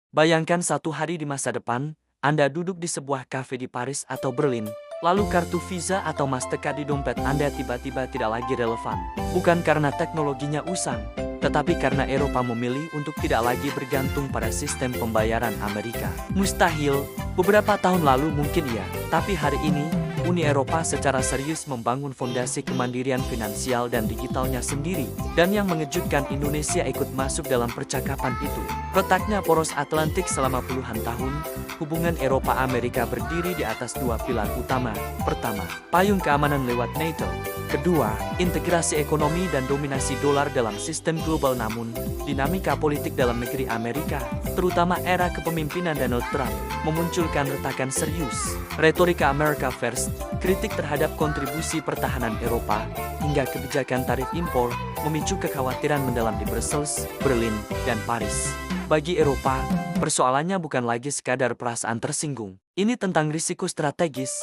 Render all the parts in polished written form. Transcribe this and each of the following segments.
Bayangkan satu hari di masa depan, Anda duduk di sebuah kafe di Paris atau Berlin, lalu kartu Visa atau Mastercard di dompet Anda tiba-tiba tidak lagi relevan. Bukan karena teknologinya usang, tetapi karena Eropa memilih untuk tidak lagi bergantung pada sistem pembayaran Amerika. Mustahil, beberapa tahun lalu mungkin iya, tapi hari ini, Uni Eropa secara serius membangun fondasi kemandirian finansial dan digitalnya sendiri. Dan yang mengejutkan, Indonesia ikut masuk dalam percakapan itu. Retaknya poros Atlantik selama puluhan tahun, hubungan Eropa-Amerika berdiri di atas dua pilar utama. Pertama, payung keamanan lewat NATO. Kedua, integrasi ekonomi dan dominasi dolar dalam sistem global. Namun, dinamika politik dalam negeri Amerika, terutama era kepemimpinan Donald Trump, memunculkan retakan serius. Retorika America First, kritik terhadap kontribusi pertahanan Eropa, hingga kebijakan tarif impor, memicu kekhawatiran mendalam di Brussels, Berlin, dan Paris. Bagi Eropa, persoalannya bukan lagi sekadar perasaan tersinggung. Ini tentang risiko strategis.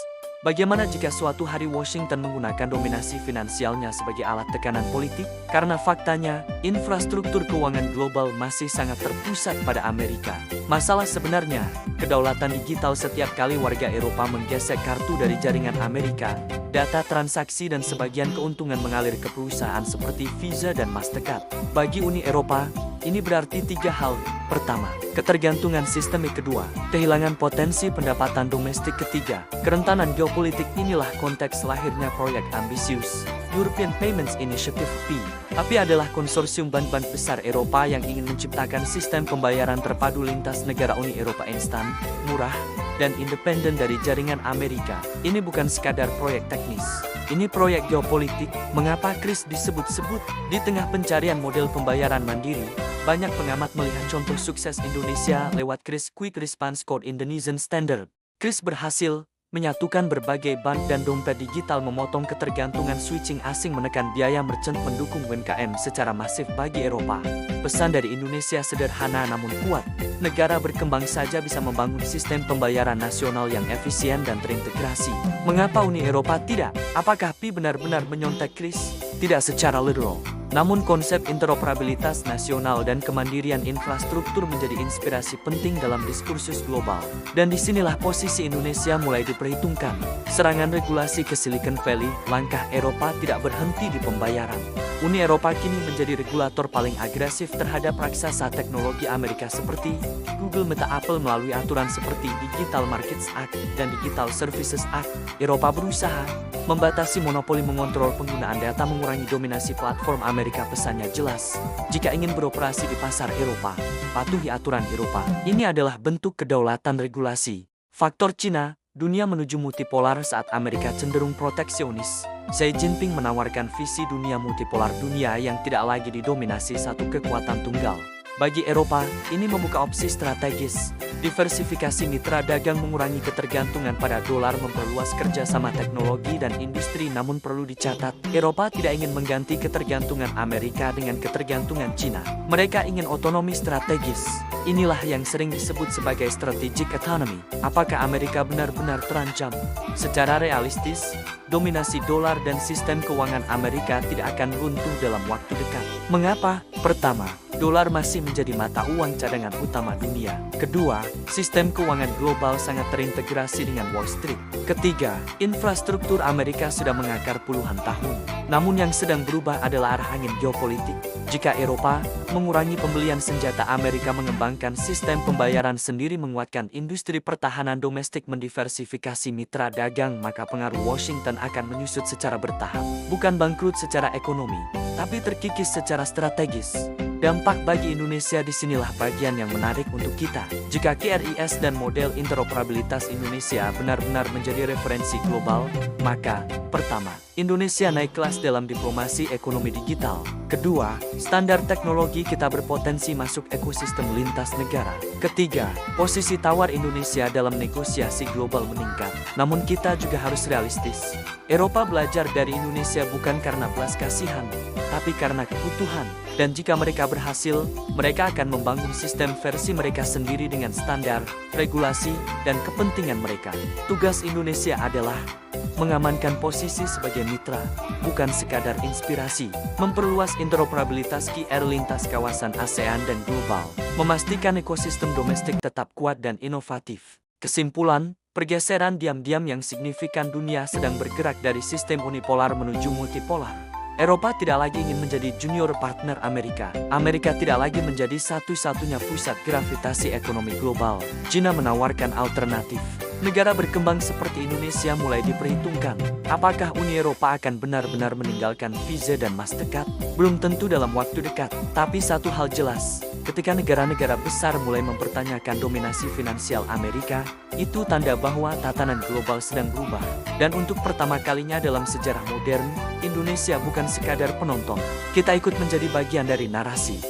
Bagaimana jika suatu hari Washington menggunakan dominasi finansialnya sebagai alat tekanan politik? Karena faktanya, infrastruktur keuangan global masih sangat terpusat pada Amerika. Masalah sebenarnya, kedaulatan digital setiap kali warga Eropa menggesek kartu dari jaringan Amerika, data transaksi dan sebagian keuntungan mengalir ke perusahaan seperti Visa dan Mastercard. Bagi Uni Eropa, ini berarti tiga hal. Pertama, ketergantungan sistemik. Kedua, kehilangan potensi pendapatan domestik. Ketiga, kerentanan geopolitik. Inilah konteks lahirnya proyek ambisius European Payments Initiative (EPI). EPI adalah konsorsium bank-bank besar Eropa yang ingin menciptakan sistem pembayaran terpadu lintas negara Uni Eropa instan, murah, dan independen dari jaringan Amerika. Ini bukan sekadar proyek teknis. Ini proyek geopolitik. Mengapa kris disebut-sebut? Di tengah pencarian model pembayaran mandiri, banyak pengamat melihat contoh sukses Indonesia lewat kris Quick Response Code Indonesian Standard. Kris berhasil menyatukan berbagai bank dan dompet digital, memotong ketergantungan switching asing, menekan biaya merchant, mendukung UMKM secara masif. Bagi Eropa, pesan dari Indonesia sederhana namun kuat. Negara berkembang saja bisa membangun sistem pembayaran nasional yang efisien dan terintegrasi. Mengapa Uni Eropa tidak? Apakah EPI benar-benar menyontek kris? Tidak secara literal. Namun konsep interoperabilitas nasional dan kemandirian infrastruktur menjadi inspirasi penting dalam diskursus global. Dan disinilah posisi Indonesia mulai diperhitungkan. Serangan regulasi ke Silicon Valley, langkah Eropa tidak berhenti di pembayaran. Uni Eropa kini menjadi regulator paling agresif terhadap raksasa teknologi Amerika seperti Google, Meta, Apple melalui aturan seperti Digital Markets Act dan Digital Services Act. Eropa berusaha membatasi monopoli, mengontrol penggunaan data, mengurangi dominasi platform Amerika. Pesannya jelas, jika ingin beroperasi di pasar Eropa, patuhi aturan Eropa. Ini adalah bentuk kedaulatan regulasi. Faktor Cina, dunia menuju multipolar saat Amerika cenderung proteksionis. Xi Jinping menawarkan visi dunia multipolar, dunia yang tidak lagi didominasi satu kekuatan tunggal. Bagi Eropa, ini membuka opsi strategis. Diversifikasi mitra dagang, mengurangi ketergantungan pada dolar, memperluas kerjasama teknologi dan industri. Namun perlu dicatat, Eropa tidak ingin mengganti ketergantungan Amerika dengan ketergantungan Cina. Mereka ingin otonomi strategis. Inilah yang sering disebut sebagai strategic autonomy. Apakah Amerika benar-benar terancam? Secara realistis, dominasi dolar dan sistem keuangan Amerika tidak akan runtuh dalam waktu dekat. Mengapa? Pertama, dolar masih menjadi mata uang cadangan utama dunia. Kedua, sistem keuangan global sangat terintegrasi dengan Wall Street. Ketiga, infrastruktur Amerika sudah mengakar puluhan tahun. Namun yang sedang berubah adalah arah angin geopolitik. Jika Eropa mengurangi pembelian senjata Amerika, mengembangkan sistem pembayaran sendiri, menguatkan industri pertahanan domestik, mendiversifikasi mitra dagang, maka pengaruh Washington akan menyusut secara bertahap. Bukan bangkrut secara ekonomi, tapi terkikis secara strategis. Dampak bagi Indonesia disinilah bagian yang menarik untuk kita. Jika KRIS dan model interoperabilitas Indonesia benar-benar menjadi referensi global, maka pertama, Indonesia naik kelas dalam diplomasi ekonomi digital. Kedua, standar teknologi kita berpotensi masuk ekosistem lintas negara. Ketiga, posisi tawar Indonesia dalam negosiasi global meningkat. Namun kita juga harus realistis. Eropa belajar dari Indonesia bukan karena belas kasihan, tapi karena kebutuhan. Dan jika mereka berhasil, mereka akan membangun sistem versi mereka sendiri dengan standar, regulasi, dan kepentingan mereka. Tugas Indonesia adalah mengamankan posisi sebagai mitra, bukan sekadar inspirasi, memperluas interoperabilitas QR lintas kawasan ASEAN dan global, memastikan ekosistem domestik tetap kuat dan inovatif. Kesimpulan, pergeseran diam-diam yang signifikan dunia sedang bergerak dari sistem unipolar menuju multipolar. Eropa tidak lagi ingin menjadi junior partner Amerika. Amerika tidak lagi menjadi satu-satunya pusat gravitasi ekonomi global. China menawarkan alternatif. Negara berkembang seperti Indonesia mulai diperhitungkan. Apakah Uni Eropa akan benar-benar meninggalkan Visa dan Mastercard? Belum tentu dalam waktu dekat. Tapi satu hal jelas, ketika negara-negara besar mulai mempertanyakan dominasi finansial Amerika, itu tanda bahwa tatanan global sedang berubah. Dan untuk pertama kalinya dalam sejarah modern, Indonesia bukan sekadar penonton. Kita ikut menjadi bagian dari narasi.